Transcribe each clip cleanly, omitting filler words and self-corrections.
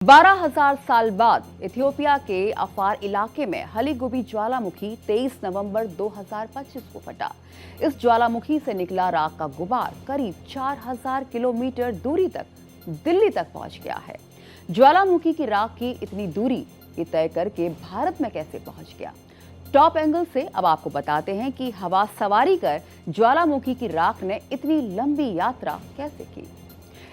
12,000 साल बाद इथियोपिया के अफार इलाके में हलीगुबी ज्वालामुखी 23 नवंबर 2025 को फटा। इस ज्वालामुखी से निकला राख का गुबार करीब 4,000 किलोमीटर दूरी तक दिल्ली तक पहुंच गया है। ज्वालामुखी की राख की इतनी दूरी ये तय करके भारत में कैसे पहुंच गया? टॉप एंगल से अब आपको बताते हैं कि हवा सवारी कर ज्वालामुखी की राख ने इतनी लंबी यात्रा कैसे की।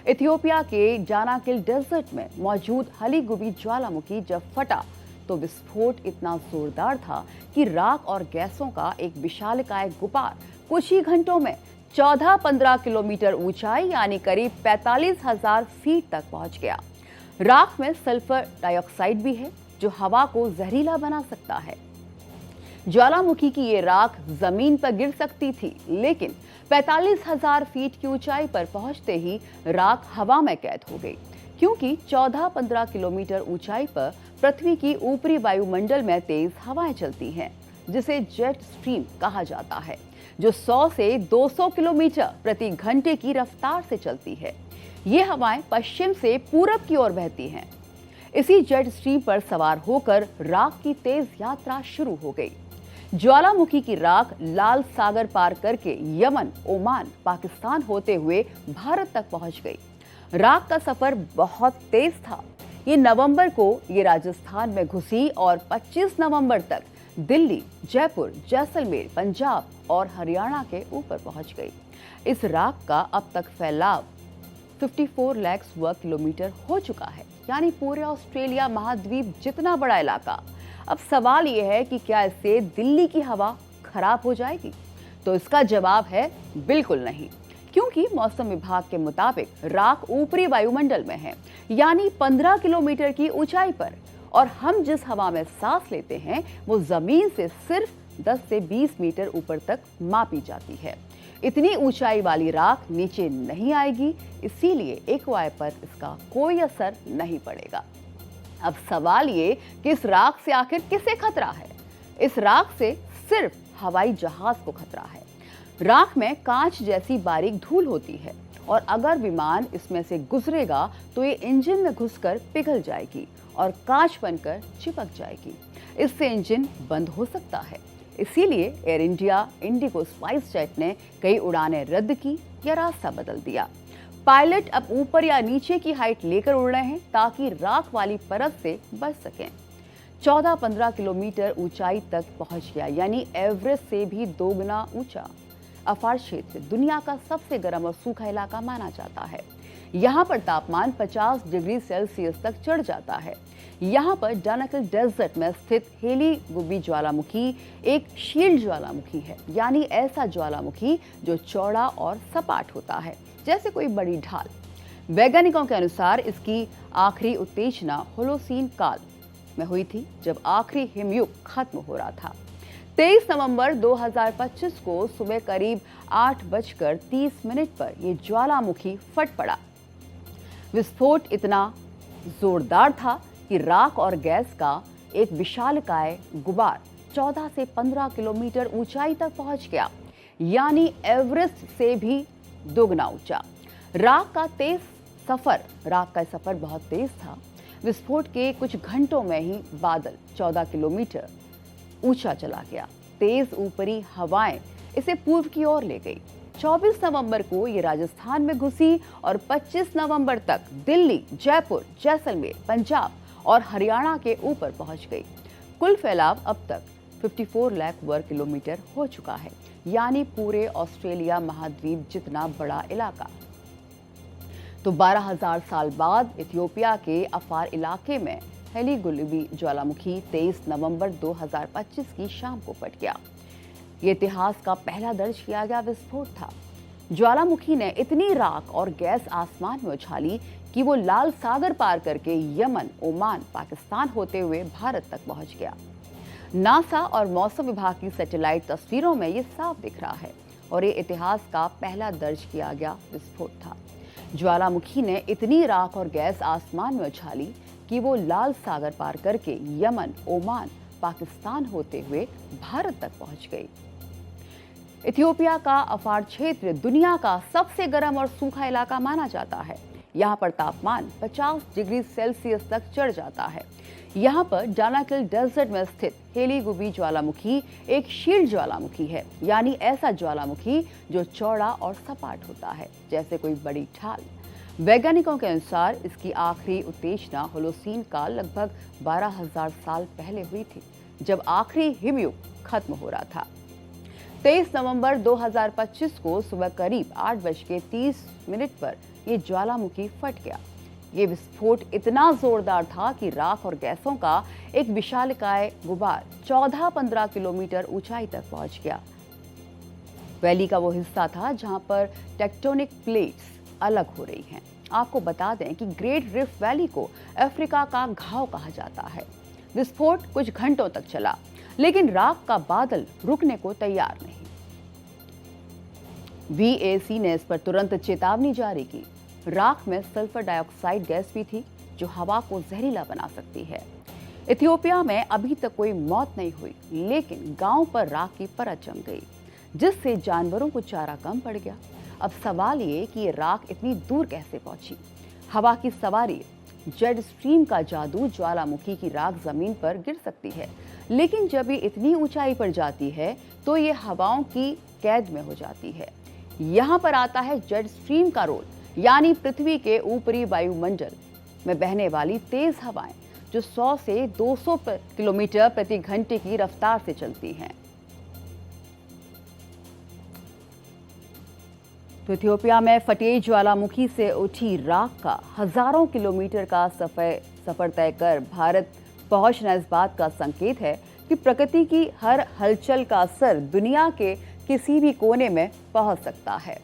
इथियोपिया के जानाकिल डेजर्ट में मौजूद हलीगुबी ज्वालामुखी जब फटा तो विस्फोट इतना जोरदार था कि राख और गैसों का एक विशालकाय गुबार कुछ ही घंटों में 14-15 किलोमीटर ऊंचाई यानी करीब 45,000 फीट तक पहुंच गया। राख में सल्फर डाइऑक्साइड भी है जो हवा को जहरीला बना सकता है। ज्वालामुखी की ये राख जमीन पर गिर सकती थी, लेकिन 45,000 फीट की ऊंचाई पर पहुंचते ही राख हवा में कैद हो गई, क्योंकि 14-15 किलोमीटर ऊंचाई पर पृथ्वी की ऊपरी वायुमंडल में तेज हवाएं चलती हैं, जिसे जेट स्ट्रीम कहा जाता है, जो 100 से 200 किलोमीटर प्रति घंटे की रफ्तार से चलती है। ये हवाएं पश्चिम से पूरब की ओर बहती हैं। इसी जेट स्ट्रीम पर सवार होकर राख की तेज यात्रा शुरू हो गई। ज्वालामुखी की राख लाल सागर पार करके यमन, ओमान, पाकिस्तान होते हुए भारत तक पहुंच गई। राख का सफर बहुत तेज था। ये नवंबर को ये राजस्थान में घुसी और 25 नवंबर तक दिल्ली, जयपुर, जैसलमेर, पंजाब और हरियाणा के ऊपर पहुंच गई। इस राख का अब तक फैलाव 54 लाख वर्ग किलोमीटर हो चुका है, यानी पूरे ऑस्ट्रेलिया महाद्वीप जितना बड़ा इलाका। अब सवाल यह है कि क्या इससे दिल्ली की हवा खराब हो जाएगी? तो इसका जवाब है बिल्कुल नहीं, क्योंकि मौसम विभाग के मुताबिक राख ऊपरी वायुमंडल में है, यानी 15 किलोमीटर की ऊंचाई पर, और हम जिस हवा में सांस लेते हैं वो जमीन से सिर्फ 10 से 20 मीटर ऊपर तक मापी जाती है। इतनी ऊंचाई वाली राख नीचे नहीं आएगी, इसीलिए एक्वाय पर इसका कोई असर नहीं पड़ेगा। अब सवाल ये कि इस राख से आखिर किसे खतरा है? इस राख से सिर्फ हवाई जहाज को खतरा है। राख में कांच जैसी बारीक धूल होती है और अगर विमान इसमें से गुजरेगा तो ये इंजन में घुसकर पिघल जाएगी और कांच बनकर चिपक जाएगी। इससे इंजन बंद हो सकता है। इसीलिए air India, Indigo, spice jet ने कई उड़ानें रद्द की या रास्ता बदल दिया। पायलट अब ऊपर या नीचे की हाइट लेकर उड़ रहे हैं ताकि राख वाली परत से बच सकें। 14-15 किलोमीटर ऊंचाई तक पहुंच गया, यानी एवरेस्ट से भी दोगुना ऊंचा। अफार क्षेत्र दुनिया का सबसे गर्म और सूखा इलाका माना जाता है। यहाँ पर तापमान 50 डिग्री सेल्सियस तक चढ़ जाता है। यहाँ पर जानाकिल डेजर्ट में स्थित हलीगुबी ज्वालामुखी एक शील्ड ज्वालामुखी है, यानी ऐसा ज्वालामुखी जो चौड़ा और सपाट होता है, जैसे कोई बड़ी ढाल। वैज्ञानिकों के अनुसार इसकी आखिरी उत्तेजना होलोसीन काल में हुई थी, जब आखिरी हिमयुग खत्म हो रहा था। 23 नवंबर 2025 को सुबह करीब 8:30 पर यह ज्वालामुखी फट पड़ा। विस्फोट इतना जोरदार था कि राख और गैस का एक विशालकाय गुबार 14 से 15 किलोमीटर ऊंचाई तक पहुंच गया, यानी एवरेस्ट से भी दोगुना ऊंचा। राख का सफर बहुत तेज था। विस्फोट के कुछ घंटों में ही बादल 14 किलोमीटर ऊंचा चला गया। तेज ऊपरी हवाएं इसे पूर्व की ओर ले गई। 24 नवंबर को ये राजस्थान में घुसी और 25 नवंबर तक दिल्ली, जयपुर, जैसलमेर, पंजाब और हरियाणा के ऊपर पहुंच गई। कुल फैलाव अब तक 54 लाख वर्ग किलोमीटर हो चुका है, यानी पूरे ऑस्ट्रेलिया महाद्वीप जितना बड़ा इलाका। तो 12,000 साल बाद इथियोपिया के अफार इलाके में हलीगुबी ज्वालामुखी 23 नवंबर 2025 की शाम को फट गया। ये इतिहास का पहला दर्ज किया गया विस्फोट था। ज्वालामुखी ने इतनी राख और गैस आसमान में उछाली कि वो लाल सागर पार करके यमन, ओमान, पाकिस्तान होते हुए भारत तक पहुंच गया। नासा और मौसम विभाग की सैटेलाइट तस्वीरों में ये साफ दिख रहा है और ये इतिहास का पहला दर्ज किया गया विस्फोट था। ज्वालामुखी ने इतनी राख और गैस आसमान में उछाली कि वो लाल सागर पार करके यमन, ओमान, पाकिस्तान होते हुए भारत तक पहुंच गई। इथियोपिया का अफार क्षेत्र दुनिया का सबसे गर्म और सूखा इलाका माना जाता है। यहाँ पर तापमान 50 डिग्री सेल्सियस तक चढ़ जाता है। यहाँ पर डानाकिल डेजर्ट में स्थित हेलीगुबी ज्वालामुखी एक शील्ड ज्वालामुखी है, यानी ऐसा ज्वालामुखी जो चौड़ा और सपाट होता है, जैसे कोई बड़ी ढाल। वैज्ञानिकों के अनुसार इसकी आखिरी उत्तेजना होलोसीन काल लगभग 12,000 साल पहले हुई थी, जब आखिरी हिमयुग खत्म हो रहा था। 23 नवंबर 2025 को सुबह करीब 8:30 पर यह ज्वालामुखी फट गया। ये विस्फोट इतना जोरदार था कि राख और गैसों का एक विशालकाय गुबार 14-15 किलोमीटर ऊंचाई तक पहुंच गया। वैली का वो हिस्सा था जहां पर टेक्टोनिक प्लेट्स अलग हो रही हैं। आपको बता दें कि ग्रेट रिफ्ट वैली को अफ्रीका का घाव कहा जाता है। विस्फोट कुछ घंटों तक चला, लेकिन राख का बादल रुकने को तैयार नहीं। VAC ने इस पर तुरंत चेतावनी जारी की। राख में सल्फर डाइऑक्साइड गैस भी थी, जो हवा को जहरीला बना सकती है। इथियोपिया में अभी तक कोई मौत नहीं हुई, लेकिन गांव पर राख की परत जम गई, जिससे जानवरों को चारा कम पड़ गया। अब सवाल ये कि ये राख इतनी दूर कैसे पहुंची। हवा की सवारी, जेट स्ट्रीम का जादू, ज्वालामुखी की राख जमीन पर गिर सकती है, लेकिन जब ये इतनी ऊंचाई पर जाती है तो ये हवाओं की कैद में हो जाती है। यहाँ पर आता है जेट स्ट्रीम का रोल, यानी पृथ्वी के ऊपरी वायुमंडल में बहने वाली तेज हवाएं, जो 100 से 200 किलोमीटर प्रति घंटे की रफ्तार से चलती हैं। तो इथियोपिया में फटे ज्वालामुखी से उठी राख का हजारों किलोमीटर का सफर तय कर भारत पहुंचना इस बात का संकेत है कि प्रकृति की हर हलचल का असर दुनिया के किसी भी कोने में पहुंच सकता है।